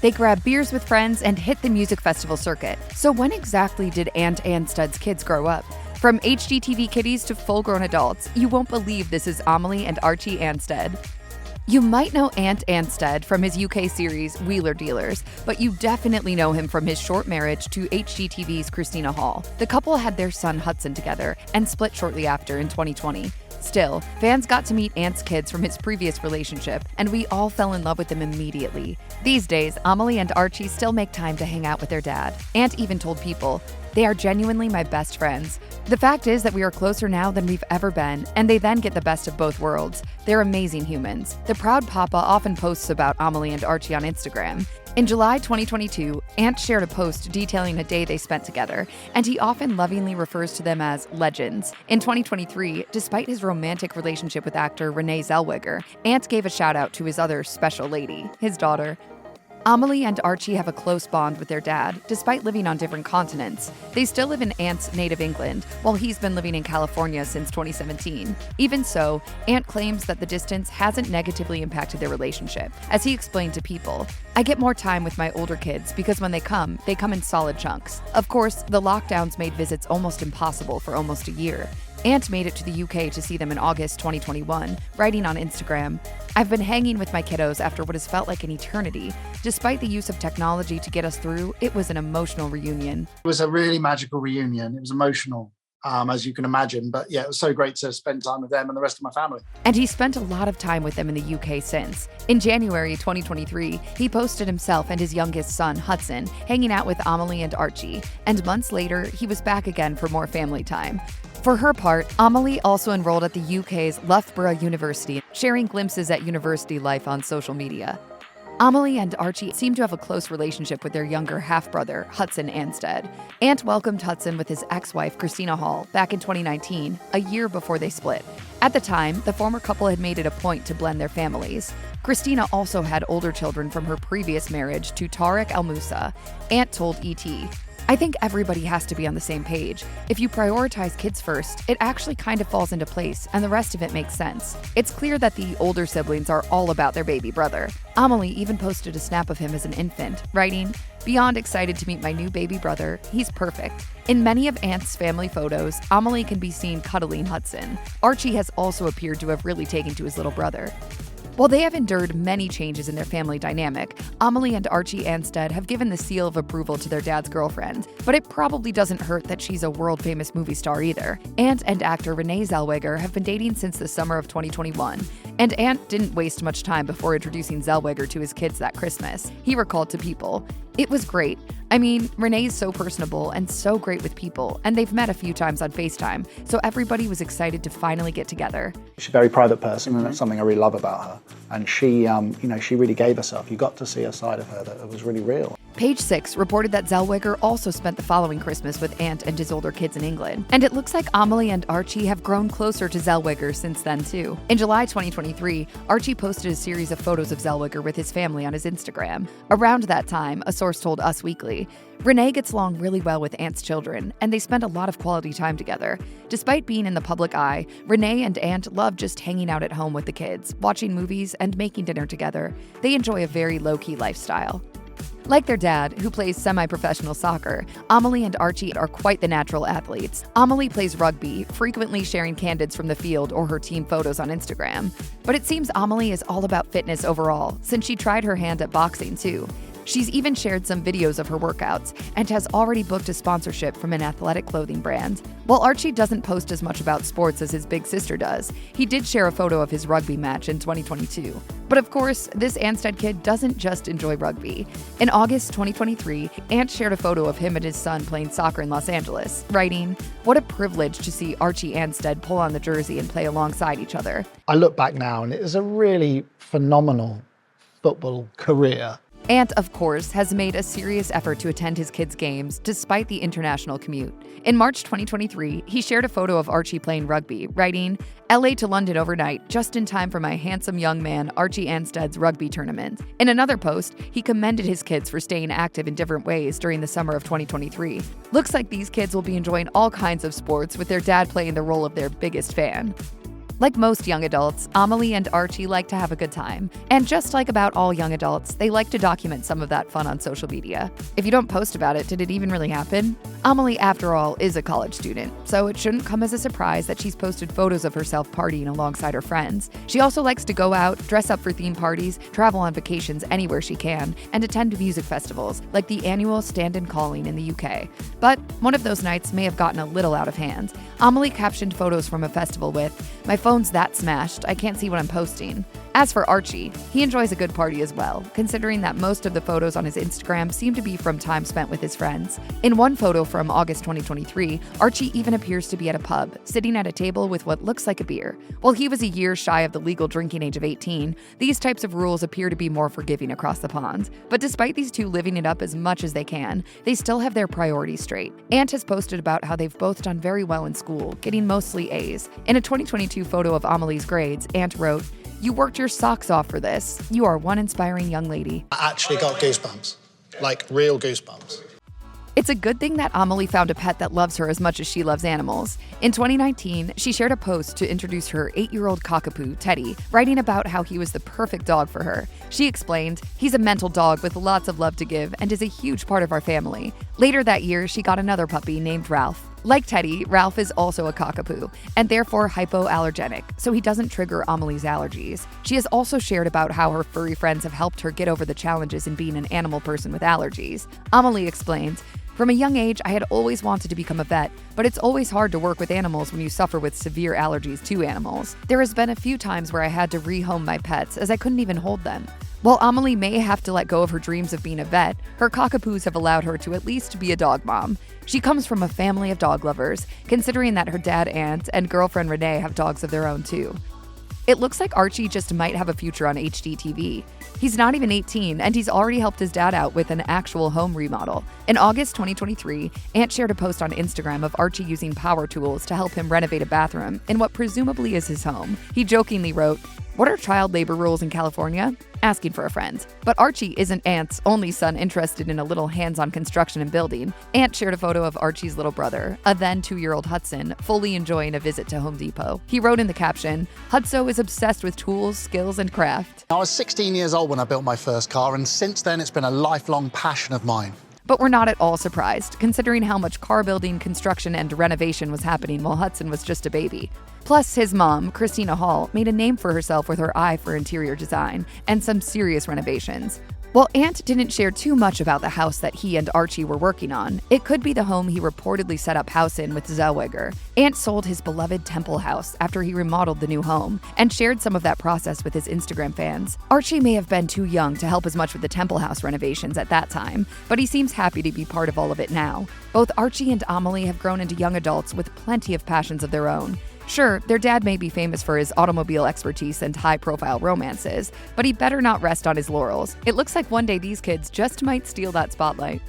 They grab beers with friends and hit the music festival circuit. So when exactly did Ant Anstead's kids grow up? From HGTV kiddies to full-grown adults, you won't believe this is Amelie and Archie Anstead. You might know Ant Anstead from his UK series Wheeler Dealers, but you definitely know him from his short marriage to HGTV's Christina Hall. The couple had their son Hudson together and split shortly after in 2020. Still, fans got to meet Ant's kids from his previous relationship, and we all fell in love with them immediately. These days, Amelie and Archie still make time to hang out with their dad. Ant even told People, "They are genuinely my best friends. The fact is that we are closer now than we've ever been, and they then get the best of both worlds. They're amazing humans." The proud papa often posts about Amelie and Archie on Instagram. In July 2022, Ant shared a post detailing a day they spent together, and he often lovingly refers to them as legends. In 2023, despite his romantic relationship with actor Renee Zellweger, Ant gave a shout out to his other special lady, his daughter. Amelie and Archie have a close bond with their dad, despite living on different continents. They still live in Ant's native England, while he's been living in California since 2017. Even so, Ant claims that the distance hasn't negatively impacted their relationship. As he explained to People, "I get more time with my older kids because when they come in solid chunks. Of course, the lockdowns made visits almost impossible for almost a year. Ant made it to the UK to see them in August 2021, writing on Instagram, "I've been hanging with my kiddos after what has felt like an eternity. Despite the use of technology to get us through, it was an emotional reunion." It was a really magical reunion. It was emotional, as you can imagine. But yeah, it was so great to spend time with them and the rest of my family. And he spent a lot of time with them in the UK since. In January 2023, he posted himself and his youngest son, Hudson, hanging out with Amelie and Archie. And months later, he was back again for more family time. For her part, Amelie also enrolled at the UK's Loughborough University, sharing glimpses at university life on social media. Amelie and Archie seem to have a close relationship with their younger half-brother, Hudson Anstead. Ant welcomed Hudson with his ex-wife, Christina Hall, back in 2019, a year before they split. At the time, the former couple had made it a point to blend their families. Christina also had older children from her previous marriage to Tarek El Moussa. Ant told ET, "I think everybody has to be on the same page. If you prioritize kids first, it actually kind of falls into place, and the rest of it makes sense. It's clear that the older siblings are all about their baby brother." Amelie even posted a snap of him as an infant, writing, "Beyond excited to meet my new baby brother. He's perfect." In many of Ant's family photos, Amelie can be seen cuddling Hudson. Archie has also appeared to have really taken to his little brother. While they have endured many changes in their family dynamic, Amelie and Archie Anstead have given the seal of approval to their dad's girlfriend. But it probably doesn't hurt that she's a world-famous movie star either. Ant and actor Renee Zellweger have been dating since the summer of 2021. And Ant didn't waste much time before introducing Zellweger to his kids that Christmas. He recalled to People, "It was great. I mean, Renee's so personable and so great with people, and they've met a few times on FaceTime, so everybody was excited to finally get together." She's a very private person, and that's something I really love about her. And she, she really gave herself. You got to see a side of her that was really real. Page 6 reported that Zellweger also spent the following Christmas with Ant and his older kids in England. And it looks like Amelie and Archie have grown closer to Zellweger since then too. In July 2023, Archie posted a series of photos of Zellweger with his family on his Instagram. Around that time, a source told Us Weekly, Renee gets along really well with Ant's children, and they spend a lot of quality time together. Despite being in the public eye, Renee and Ant love just hanging out at home with the kids, watching movies, and making dinner together. They enjoy a very low-key lifestyle. Like their dad, who plays semi-professional soccer, Amelie and Archie are quite the natural athletes. Amelie plays rugby, frequently sharing candids from the field or her team photos on Instagram. But it seems Amelie is all about fitness overall, since she tried her hand at boxing too. She's even shared some videos of her workouts and has already booked a sponsorship from an athletic clothing brand. While Archie doesn't post as much about sports as his big sister does, he did share a photo of his rugby match in 2022. But of course, this Anstead kid doesn't just enjoy rugby. In August 2023, Ant shared a photo of him and his son playing soccer in Los Angeles, writing, "What a privilege to see Archie Anstead pull on the jersey and play alongside each other." I look back now and it is a really phenomenal football career. Ant, of course, has made a serious effort to attend his kids' games despite the international commute. In March 2023, he shared a photo of Archie playing rugby, writing, "LA to London overnight, just in time for my handsome young man Archie Anstead's rugby tournament." In another post, he commended his kids for staying active in different ways during the summer of 2023. Looks like these kids will be enjoying all kinds of sports with their dad playing the role of their biggest fan. Like most young adults, Amelie and Archie like to have a good time. And just like about all young adults, they like to document some of that fun on social media. If you don't post about it, did it even really happen? Amelie, after all, is a college student, so it shouldn't come as a surprise that she's posted photos of herself partying alongside her friends. She also likes to go out, dress up for theme parties, travel on vacations anywhere she can, and attend music festivals, like the annual Stand and Calling in the UK. But one of those nights may have gotten a little out of hand. Amelie captioned photos from a festival with, "My phone's that smashed, I can't see what I'm posting." As for Archie, he enjoys a good party as well, considering that most of the photos on his Instagram seem to be from time spent with his friends. In one photo from August 2023, Archie even appears to be at a pub, sitting at a table with what looks like a beer. While he was a year shy of the legal drinking age of 18, these types of rules appear to be more forgiving across the pond. But despite these two living it up as much as they can, they still have their priorities straight. Ant has posted about how they've both done very well in school, getting mostly A's. In a 2022 photo of Amelie's grades, Ant wrote, "You worked your socks off for this. You are one inspiring young lady." I actually got goosebumps, like real goosebumps. It's a good thing that Amelie found a pet that loves her as much as she loves animals. In 2019, she shared a post to introduce her 8-year-old cockapoo, Teddy, writing about how he was the perfect dog for her. She explained, "He's a mental dog with lots of love to give and is a huge part of our family." Later that year, she got another puppy named Ralph. Like Teddy, Ralph is also a cockapoo, and therefore hypoallergenic, so he doesn't trigger Amelie's allergies. She has also shared about how her furry friends have helped her get over the challenges in being an animal person with allergies. Amelie explains, "From a young age, I had always wanted to become a vet, but it's always hard to work with animals when you suffer with severe allergies to animals. There has been a few times where I had to rehome my pets as I couldn't even hold them." While Amelie may have to let go of her dreams of being a vet, her cockapoos have allowed her to at least be a dog mom. She comes from a family of dog lovers, considering that her dad Ant and girlfriend Renee have dogs of their own too. It looks like Archie just might have a future on HGTV. He's not even 18, and he's already helped his dad out with an actual home remodel. In August 2023, Ant shared a post on Instagram of Archie using power tools to help him renovate a bathroom in what presumably is his home. He jokingly wrote, "What are child labor rules in California? Asking for a friend." But Archie isn't Ant's only son interested in a little hands-on construction and building. Ant shared a photo of Archie's little brother, a then 2-year-old Hudson, fully enjoying a visit to Home Depot. He wrote in the caption, "Hudso is obsessed with tools, skills, and craft." I was 16 years old when I built my first car, and since then it's been a lifelong passion of mine. But we're not at all surprised, considering how much car building, construction, and renovation was happening while Hudson was just a baby. Plus, his mom, Christina Hall, made a name for herself with her eye for interior design and some serious renovations. While Ant didn't share too much about the house that he and Archie were working on, it could be the home he reportedly set up house in with Zellweger. Ant sold his beloved Temple house after he remodeled the new home and shared some of that process with his Instagram fans. Archie may have been too young to help as much with the Temple house renovations at that time, but he seems happy to be part of all of it now. Both Archie and Amelie have grown into young adults with plenty of passions of their own. Sure, their dad may be famous for his automobile expertise and high-profile romances, but he better not rest on his laurels. It looks like one day these kids just might steal that spotlight.